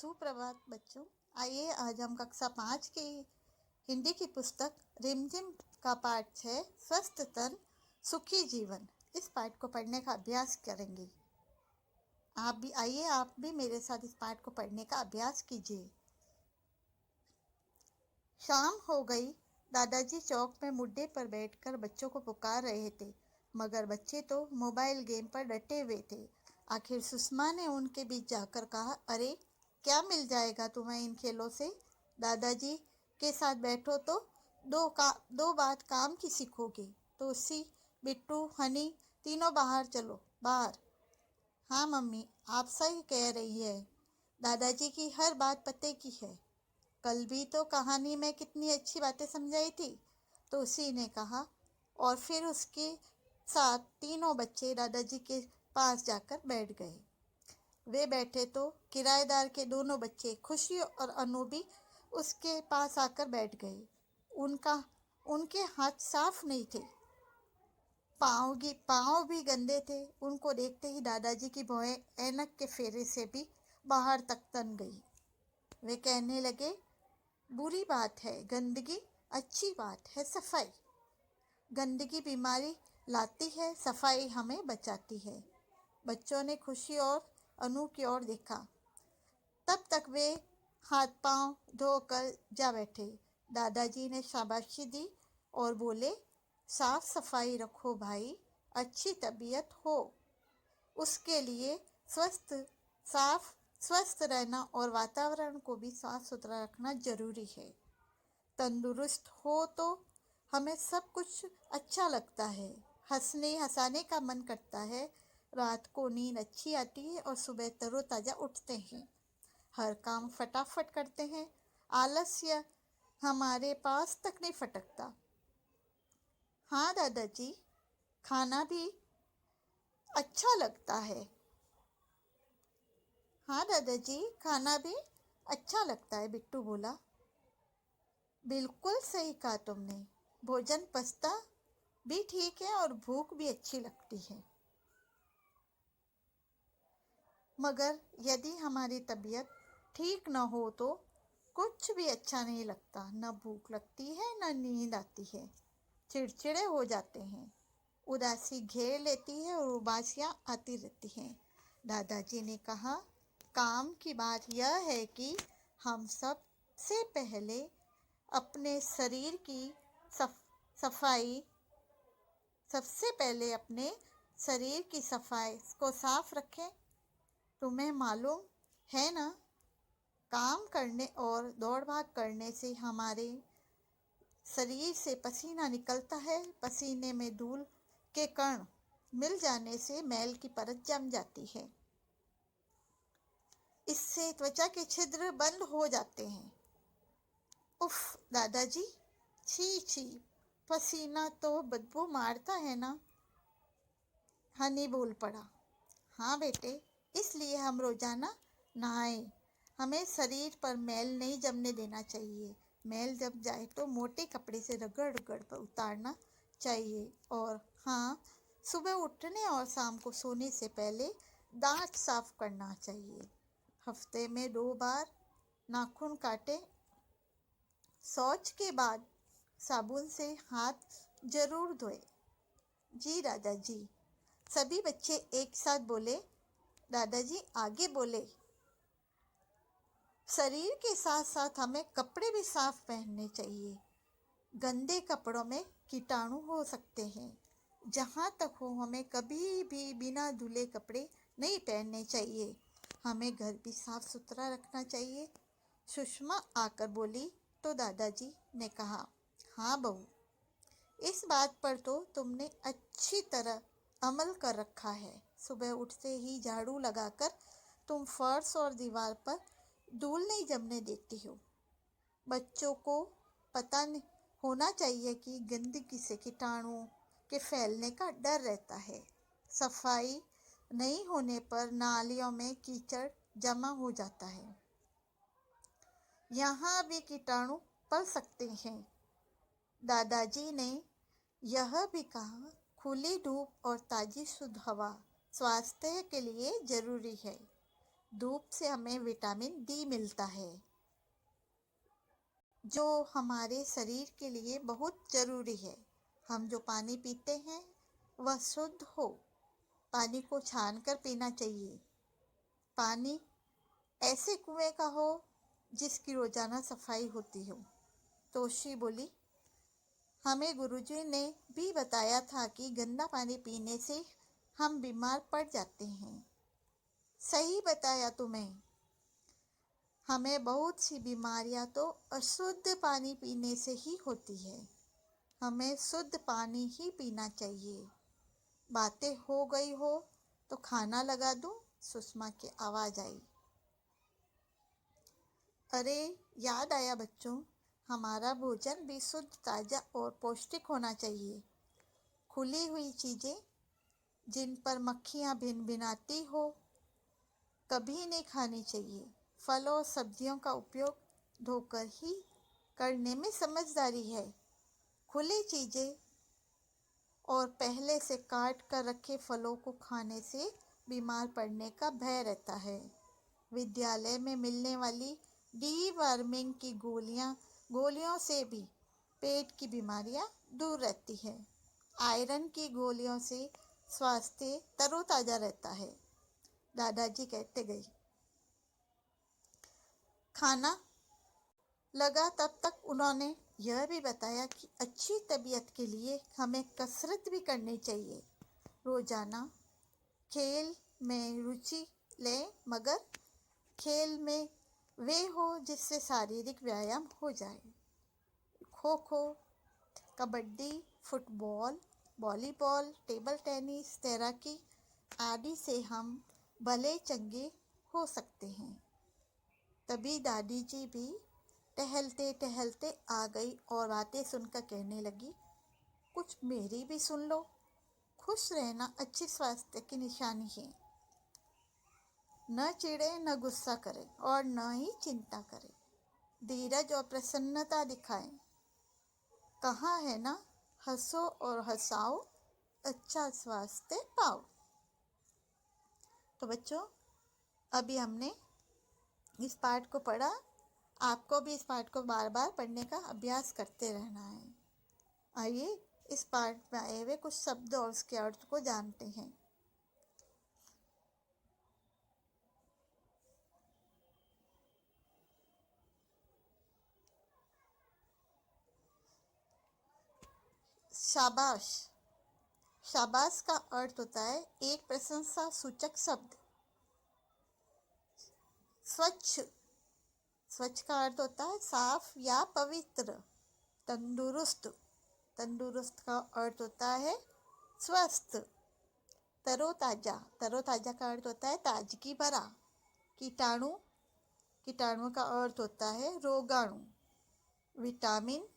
सुप्रभात बच्चों। आइए आज हम कक्षा 5 की हिंदी की पुस्तक रिमझिम का पाठ 6 स्वस्थ तन सुखी जीवन, इस पाठ को पढ़ने का अभ्यास करेंगे। आप भी मेरे साथ इस पाठ को पढ़ने का अभ्यास कीजिए। शाम हो गई। दादाजी चौक में मुड्डे पर बैठकर बच्चों को पुकार रहे थे, मगर बच्चे तो मोबाइल गेम पर डटे हुए थे। आखिर सुषमा ने उनके बीच जाकर कहा, अरे क्या मिल जाएगा तुम्हें इन खेलों से? दादाजी के साथ बैठो तो दो बात काम की सीखोगे। तो उसी बिट्टू हनी तीनों बाहर चलो, बाहर। हाँ मम्मी, आप सही कह रही है। दादाजी की हर बात पते की है। कल भी तो कहानी में कितनी अच्छी बातें समझाई थी। तो उसी ने कहा और फिर उसके साथ तीनों बच्चे दादाजी के पास जाकर बैठ गए। वे बैठे तो किराएदार के दोनों बच्चे खुशी और अनु भी उसके पास आकर बैठ गए। उनके हाथ साफ नहीं थे, पाँव भी गंदे थे। उनको देखते ही दादाजी की भौहें ऐनक के फेरे से भी बाहर तक तन गई। वे कहने लगे, बुरी बात है गंदगी, अच्छी बात है सफाई। गंदगी बीमारी लाती है, सफाई हमें बचाती है। बच्चों ने खुशी और अनु की ओर देखा। तब तक वे हाथ पांव धोकर जा बैठे। दादाजी ने शाबाशी दी और बोले, साफ सफाई रखो भाई, अच्छी तबीयत हो। उसके लिए स्वस्थ रहना और वातावरण को भी साफ सुथरा रखना जरूरी है। तंदुरुस्त हो तो हमें सब कुछ अच्छा लगता है, हंसाने का मन करता है, रात को नींद अच्छी आती है और सुबह तरोताजा उठते हैं, हर काम फटाफट करते हैं, आलस्य हमारे पास तक नहीं फटकता। हाँ दादाजी, खाना भी अच्छा लगता है। हाँ दादाजी, खाना भी अच्छा लगता है, बिट्टू बोला। बिल्कुल सही कहा तुमने। भोजन पचता भी ठीक है और भूख भी अच्छी लगती है, मगर यदि हमारी तबीयत ठीक न हो तो कुछ भी अच्छा नहीं लगता। न भूख लगती है न नींद आती है, चिड़चिड़े हो जाते हैं, उदासी घेर लेती है और उबासियाँ आती रहती हैं। दादाजी ने कहा, काम की बात यह है कि हम सबसे पहले अपने शरीर की सफाई सबसे पहले अपने शरीर की सफाई को साफ रखें। तुम्हें मालूम है ना, काम करने और दौड़ भाग करने से हमारे शरीर से पसीना निकलता है। पसीने में धूल के कण मिल जाने से मैल की परत जम जाती है। इससे त्वचा के छिद्र बंद हो जाते हैं। उफ दादाजी, छी छी, पसीना तो बदबू मारता है ना। हनी बोल पड़ा। हाँ बेटे, इसलिए हम रोजाना नहाएं। हमें शरीर पर मैल नहीं जमने देना चाहिए। मैल जम जाए तो मोटे कपड़े से रगड़ रगड़ कर उतारना चाहिए। और हाँ, सुबह उठने और शाम को सोने से पहले दांत साफ करना चाहिए। हफ्ते में 2 बार नाखून काटें। शौच के बाद साबुन से हाथ जरूर धोएं। जी दादाजी, सभी बच्चे एक साथ बोले। दादाजी आगे बोले, शरीर के साथ साथ हमें कपड़े भी साफ पहनने चाहिए। गंदे कपड़ों में कीटाणु हो सकते हैं। जहाँ तक हो हमें कभी भी बिना धुले कपड़े नहीं पहनने चाहिए। हमें घर भी साफ सुथरा रखना चाहिए। सुषमा आकर बोली तो दादाजी ने कहा, हाँ बहू, इस बात पर तो तुमने अच्छी तरह अमल कर रखा है। सुबह उठते ही झाड़ू लगाकर तुम फर्श और दीवार पर धूल नहीं जमने देती हो। बच्चों को पता होना चाहिए कि गंदगी से कीटाणु के फैलने का डर रहता है। सफाई नहीं होने पर नालियों में कीचड़ जमा हो जाता है, यहाँ भी कीटाणु पल सकते हैं। दादाजी ने यह भी कहा, खुली धूप और ताजी शुद्ध हवा स्वास्थ्य के लिए जरूरी है। धूप से हमें विटामिन डी मिलता है, जो हमारे शरीर के लिए बहुत ज़रूरी है। हम जो पानी पीते हैं वह शुद्ध हो। पानी को छान कर पीना चाहिए। पानी ऐसे कुएं का हो जिसकी रोज़ाना सफाई होती हो। तोशी बोली, हमें गुरुजी ने भी बताया था कि गंदा पानी पीने से हम बीमार पड़ जाते हैं। सही बताया तुम्हें। हमें बहुत सी बीमारियां तो अशुद्ध पानी पीने से ही होती है। हमें शुद्ध पानी ही पीना चाहिए। बातें हो गई हो तो खाना लगा दूं? सुषमा की आवाज़ आई। अरे याद आया बच्चों, हमारा भोजन भी शुद्ध, ताज़ा और पौष्टिक होना चाहिए। खुली हुई चीज़ें जिन पर मक्खियाँ भिनभिनाती हो कभी नहीं खानी चाहिए। फल और सब्जियों का उपयोग धोकर ही करने में समझदारी है। खुली चीज़ें और पहले से काट कर रखे फलों को खाने से बीमार पड़ने का भय रहता है। विद्यालय में मिलने वाली डीवर्मिंग की गोलियों से भी पेट की बीमारियां दूर रहती है। आयरन की गोलियों से स्वास्थ्य तरोताज़ा रहता है। दादाजी कहते गए। खाना लगा तब तक उन्होंने यह भी बताया कि अच्छी तबीयत के लिए हमें कसरत भी करनी चाहिए। रोजाना खेल में रुचि लें, मगर खेल में वे हो जिससे शारीरिक व्यायाम हो जाए। Kho kho, kabaddi, football, volleyball, table tennis, तैराकी आदि से हम भले चंगे हो सकते हैं। तभी दादी जी भी टहलते टहलते आ गई और बातें सुनकर कहने लगी, कुछ मेरी भी सुन लो। खुश रहना अच्छे स्वास्थ्य की निशानी है। न चिढ़े, न गुस्सा करें और न ही चिंता करें। धीरज और प्रसन्नता दिखाएं। कहा है ना, हंसो और हंसाओ, अच्छा स्वास्थ्य पाओ। तो बच्चों, अभी हमने इस पाठ को पढ़ा। आपको भी इस पाठ को बार बार पढ़ने का अभ्यास करते रहना है। आइए इस पाठ में आए हुए कुछ शब्द और उसके अर्थ को जानते हैं। शाबाश। शाबाश का अर्थ होता है एक प्रशंसा सूचक शब्द। स्वच्छ, स्वच्छ का अर्थ होता है साफ या पवित्र। तंदुरुस्त, तंदुरुस्त का अर्थ होता है स्वस्थ। तरोताजा, तरोताजा का अर्थ होता है ताजगी भरा। कीटाणु, कीटाणु का अर्थ होता है रोगाणु। विटामिन,